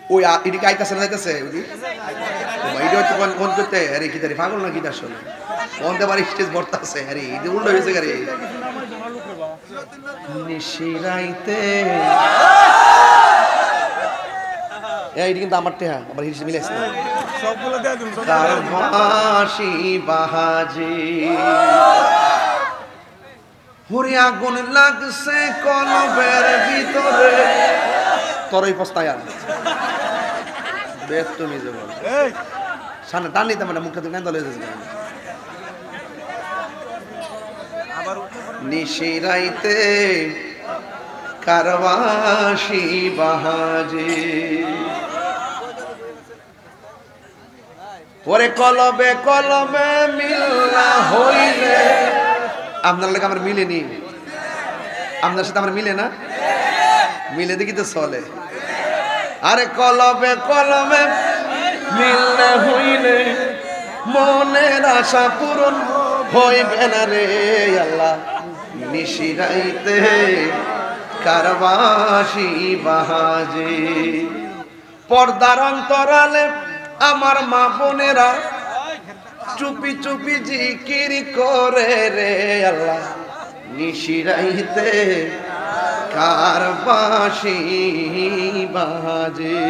ওই এদিকে আইতাছে না যাইতাছে এইটা হচ্ছে কোন করতে আরে কি তারি পাগল না কি তার শোনে কোন দেবার স্টেজ ভরতা আছে আরে এই উল্টো হয়েছে গাড়ি নিশিরাইতে এইটা কিন্তু আমার টেহা আবার হিসেবে মিলাইছে সবগুলো দেয়া দিন তার বাঁশি বাজে হরি আগুন লাগছে কলবের ভিতরে তোরই পস্তায় আর বেশ তুমি যে বল সামনে টান নিতে মানে মুখটা তুমি দলে যাচ্ছে নিশিরাইতে কারবাসি বাজে ওরে কলবে কলবে মিল্লা হইলে আপনার লোক আমার মিলেনি আপনার সাথে আমার মিলে না মিলে দেখি তো চলে আরে কলবে কলবে মিললে হইলে মনের আশা পূরণ হইবে না রে আল্লাহ নিশিরাইতে কারবাসি বাজে পর্দার অন্তরালে আমার মা বোনেরা চুপি চুপি জিকির করে রে আল্লাহ নিশিরাইতে কারবাসি বাজে